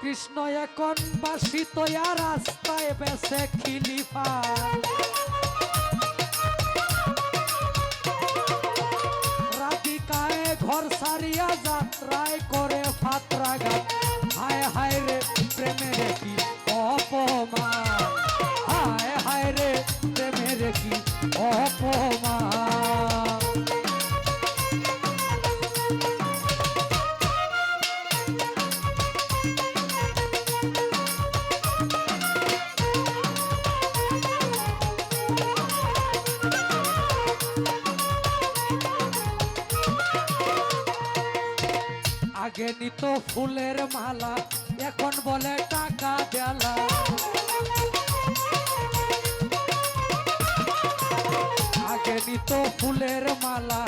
কৃষ্ণ এখন বাসি তৈয়া রাস্তায় বেসে খিলিফা রাধিকায় ঘর সারিয়া যাত্রায় করে ফাত্রাঘাত হায় হায় রে প্রেমের কি অপমান হায় হায় রে প্রেমের কি অপমান আগে নিত ফুলের মালা এখন বলে টাকা দেলা আগে নিত ফুলের মালা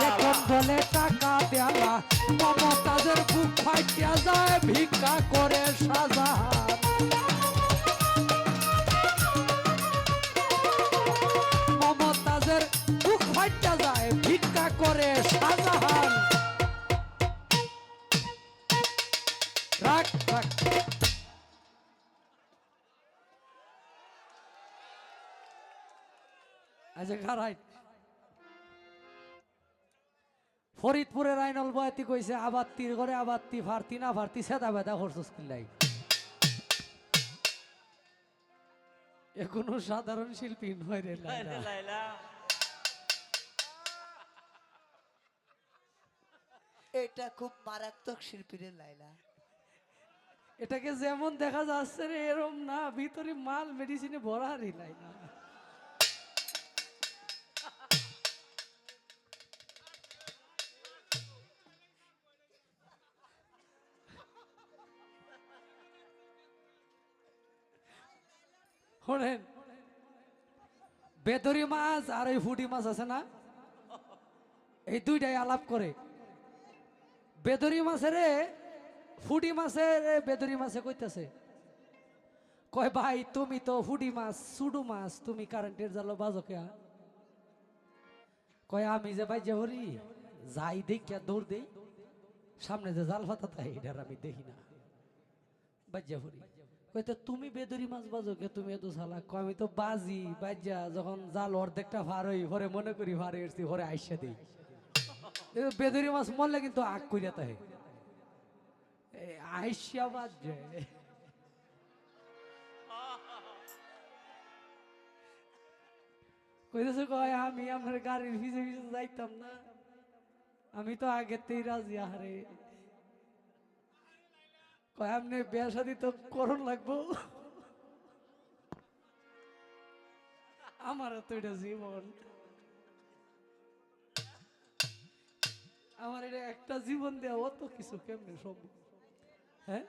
এখন বলে টাকা দেলা মমতাজের বুক ফাটিয়া যায় ভিক্ষা করে সাজাহান মমতাজের বুক ফাটিয়া যায় ভিক্ষা করে সাজাহান রাখ রাখ আচ্ছা খারাই ফরিদপুরের আইনল বয়াতি কইছে আবাত্তির ঘরে আবাত্তি ফারতি না ফারতি সেদা বেদা খরচ কিল্লাই এ কোনো সাধারণ শিল্পী নয় রে লাইলা এটা খুব মারাত্মক শিল্পী রে লাইলা এটাকে যেমন দেখা যাচ্ছে রে এরম না ভিতরে মাল মেডিসিনে ভরা রে লাইলা শোনেন বেদরি মাছ আর এই ফুটি মাছ আছে না এই দুইটাই আলাপ করে বেদরি মাছের ফুটি মাছের বেদরি মাছে কইতাছে কয় ভাই তুমি তো ফুটি মাছ সুডু মাছ তুমি কারেন্টের জালো বাজো কে কয় আমি যে ভাই যেহরি যাই দেখিয়া দৌড় দেই সামনে যে জাল ফাতা তাই এটার আমি দেখি না বাজ্যা ফুরি কইতে তুমি বেদরি মাছ বাজো কে তুমি এত সালা কয় আমি তো বাজি বাজ্যা যখন জাল অর্ধেকটা ভার হই ভরে মনে করি ভারে এসছি ভরে আইসা দেই বেদরি মাছ মরলে কিন্তু আগ কইরা তাই আইসা বাজে কইতেছে কয় আমি আপনার গাড়ির ভিজে ভিজে যাইতাম না আমি তো আগেতেই রাজি আহারে কয় আপনি বিয়া শাদী তো করণ লাগবো আমার তো এটা জীবন আমার এটা একটা জীবন দেওয়া অত কিছু কেমনে সম্ভব হ্যাঁ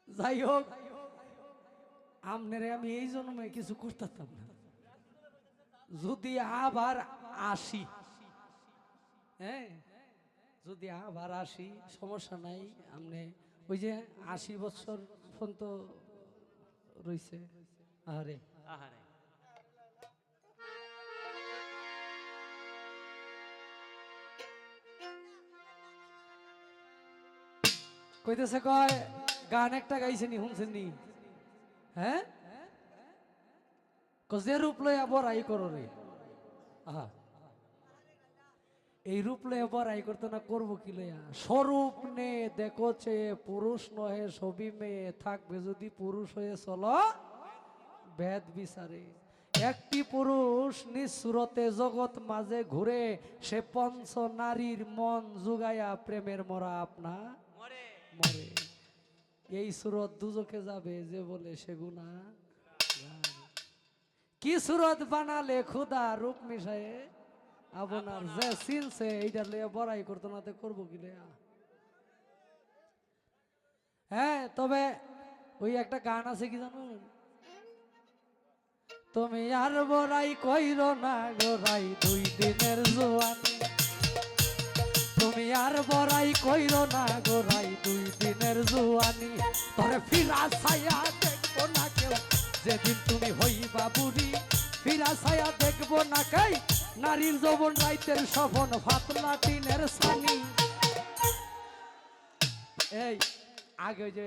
যাই হোক আমনেরে আমি এই জন্মে কিছু করতাম না যদি আবার আসি হ্যাঁ যদি আবার আসি সমস্যা নাই আমনে ওই যে 80 বছর পর্যন্ত রইছে আরে আহারে কইতেছে কয় গান একটা গাইছে নি শুনছেন নি হ্যাঁ কজে রূপ লইয়া বড়াই করো রে আহা এই রূপ লইয়া বড়াই করতে না করবো কি লইয়া স্বরূপ নে দেখো চেয়ে পুরুষ নহে ছবি মেয়ে থাকবে যদি পুরুষ হয়ে চলো ভেদ বিচারে একটি পুরুষ নিঃসুরতে জগৎ মাঝে ঘুরে সে পঞ্চ নারীর মন জুগাইয়া প্রেমের মরা আপনা মরে এই সুরত দুজকে যাবে যে বলে সেগুনা কি সুরত বানালে খুদা রূপ মিশায়ে আপনার যে সিনছে এইটা লইয়া বড়াই করতো না করবো কি লইয়া হ্যাঁ তবে ওই একটা গান আছে কি জানুন তুমি আর বড়াই কইরো না গোরাই 2 দিনের জোয়ানি তুমি আর বড়াই কইরো না গোরাই 2 দিনের জোয়ানি তোরে ফিরা ছায়া দেখবো না কেউ যেদিন তুমি হইবা বুড়ি ফিরা ছায়া দেখবো না কাই নারীর যৌবন রাইতের স্বপন ফাতলা টিনের ছানি এই আগে ওই যে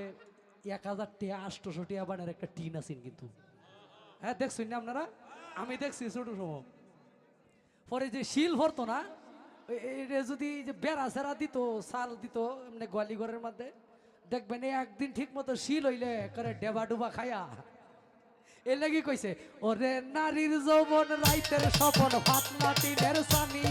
1000 টাকা 800 টাকা বানের একটা টিন আছেন কিন্তু, হ্যাঁ দেখছেন না আপনারা? আমি দেখছি ছোট সময়। পরে যে শিল ভরতো না, এটা যদি যে বেড়া সেরা দিত, সাল দিত এমনি গোয়ালি ঘরের মধ্যে, দেখবেন একদিন ঠিক মতো শিল হইলে করে ডেবা ডুবা খায়া এ লাগি কইছে, ওরে নারীর যৌবন রাইতের স্বপন পাতলা টিনের সানি,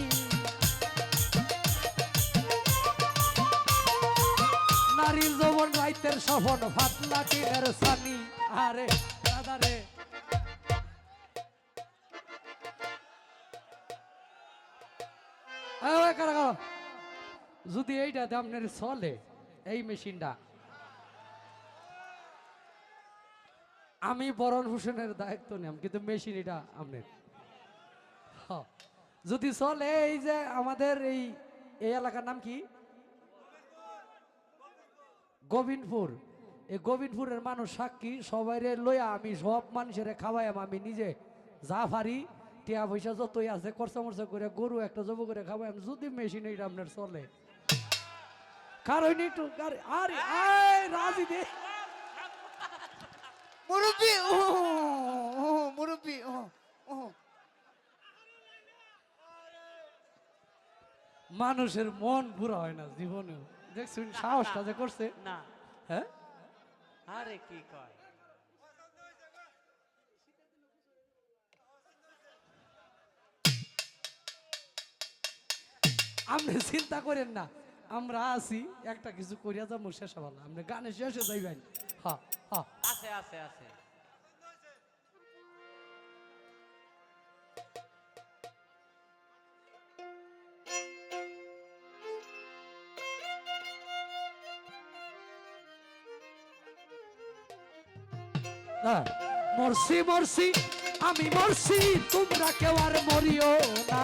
নারীর যৌবন রাইতের স্বপন পাতলা টিনের সানি। আরে দাদা রে, যদি এইটা আপনার চলে, এই মেশিনটা, আমি বরণ ভূষণের দায়িত্ব নিলাম, কিন্তু মেশিন এটা আপনার। যদি চলে, এই যে আমাদের এই এলাকার নাম কি, গোবিন্দপুর, এই গোবিন্দপুরের মানুষ সাক্ষী, সবাই লইয়া আমি সব মানুষের খাওয়াইম, আমি নিজে যা পারি টিয়া পয়সা যতই আছে খরচা মরচা করে গরু একটা জব করে খাওয়াইম, যদি মেশিন এটা আপনার চলে। কারণ একটু আরে রাজি দে মুরব্বি, ও মুরব্বি, ও মানুষের মন পুরা হয় না জীবনেও, দেখছেন সাহসটা যে করছে না। হ্যাঁ। আরে কি কয়, আপনি চিন্তা করেন না, আমরা আছি, একটা কিছু করিয়া যাবো শেষ হওয়ালা, আপনি গানে শেষে যাইবেন। হ্যাঁ হ্যাঁ, আছে আছে আছে। হ্যাঁ। মরছি মরছি আমি মরছি, তোমরা কেউ আর মরিও না,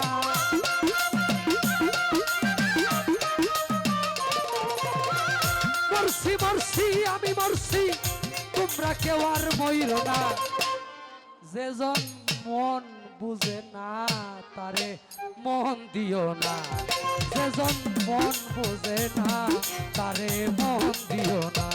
মরছি মরছি আমি মরছি, তোমরা কেউ আর মইরো না, যেজন মন বুঝে না তারে মন দিও না, যেজন মন বুঝে না তারে মন দিও না।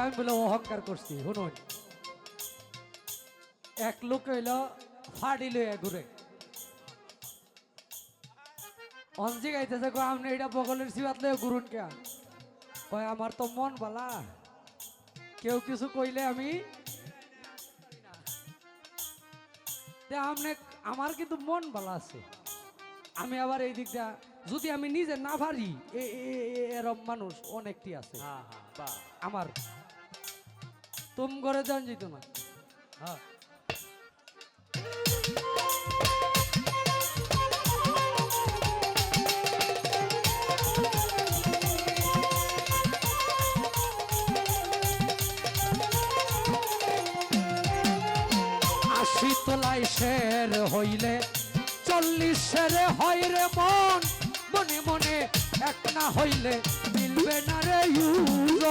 আমি বলে অহংকার করছি, শুনুন, এক লোক হইল ফাড়ি লইয়া ঘুরে, অঞ্জি গাইতেছে, আপনি এটা বগলের সিবাত লইয়া ঘুরুন কে? কয় আমার তো মন বালা, কেউ কিছু কইলে আমি আপনি, আমার কিন্তু মন বালা আছে, আমি আবার এই দিকটা যদি আমি নিজে না পারি, এরম মানুষ অনেকটি আছে। হ্যাঁ হ্যাঁ, বাহ। আমার তুম ঘরে যান যেত না। হ্যাঁ, আশি তোলাই শের হইলে 40 শেরে হয় রে মন, মনে মনে এক না হইলে মিলবে না রে ইউজ।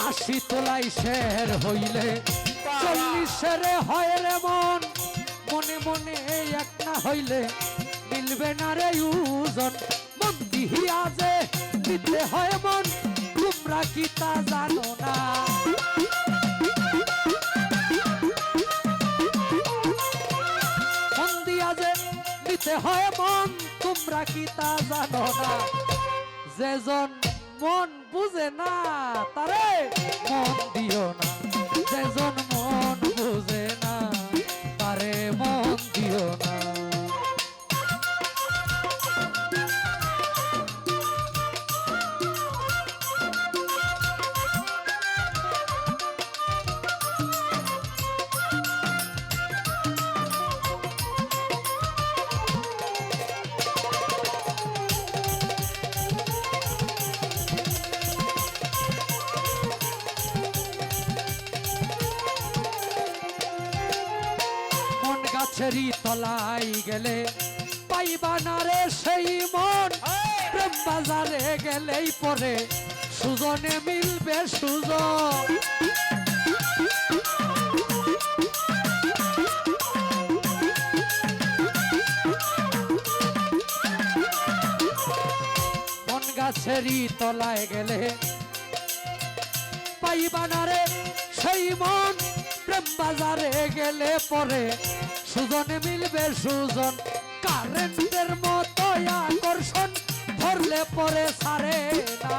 আশি তোলাই শের হইলে 40 শেরে হয় রে মন, মনে মনে এক না হইলে মিলবে না রে ওজন। মন দিহিয়া যে দিতে হয় মন, তোমরা কি তা জানো না? মন দিয়া যে দিতে হয় মন, তোমরা কি তা জানো না? যেজন মন বুঝে না তারে মন দিও না, যেজন মন বুঝে না তারে মন দিও না। গাছেরই তলায় গেলে পাইবা না রে সেই মন, প্রেম বাজারে গেলেই পরে সুজনে মিলবে সুজন। বন গাছেরই তলায় গেলে পাইবা না রে সেই মন, প্রেম বাজারে গেলে পরে সুজনে মিলবে সুজন। কারেন্টের মতো আকর্ষণ ধরলে পরে সারে না,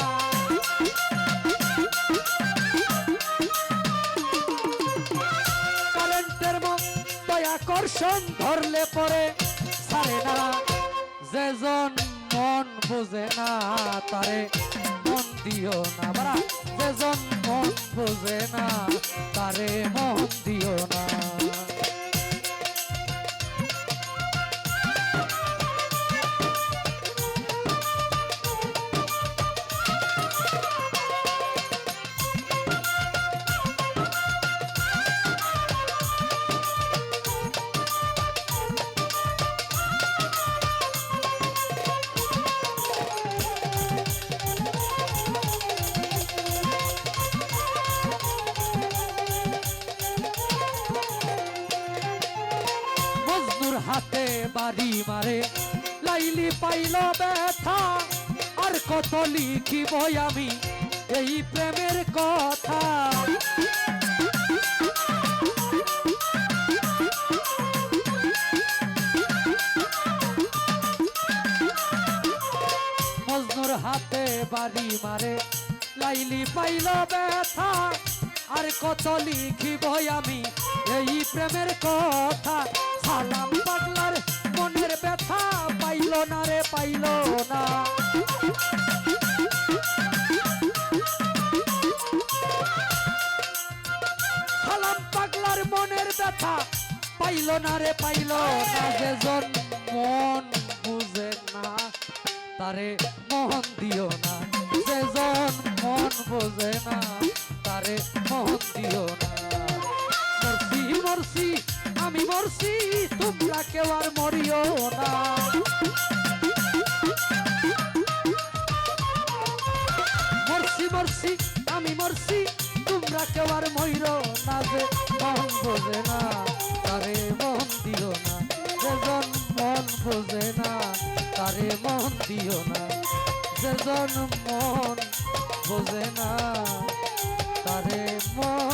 কারেন্টের মতো আকর্ষণ ধরলে পরে সারে না। যেজন মন বুঝে না তারে মন দিও না, বাড়া যেজন মন বুঝে না তারে মন দিও না। হাতে বাড়ি মারে লাইলি পাইল ব্যথা, আর কত লিখিব আমি এই প্রেমের কথা। মজনুর হাতে বাড়ি মারে লাইলি পাইল ব্যথা, আর কত লিখিব আমি এই প্রেমের কথা। সালাম পাগলার মনের ব্যথা পাইল না রে পাইল না, সালাম পাগলার মনের ব্যথা পাইল না রে পাইল না। যেজন মন বুঝে না তারে মন দিও না, যেজন মন বুঝে না তারে মন দিও না। মরছি মরছি আমি মরছি, তোমরা কেউ আর মরিও না। মরছি মরছি আমি মরছি, তোমরা কেউ আর মইরো না। যে মন বোঝে না তারে মন দিও না, যেজন মন বোঝে না তারে মন দিও না, যেজন মন বোঝে না তারে মন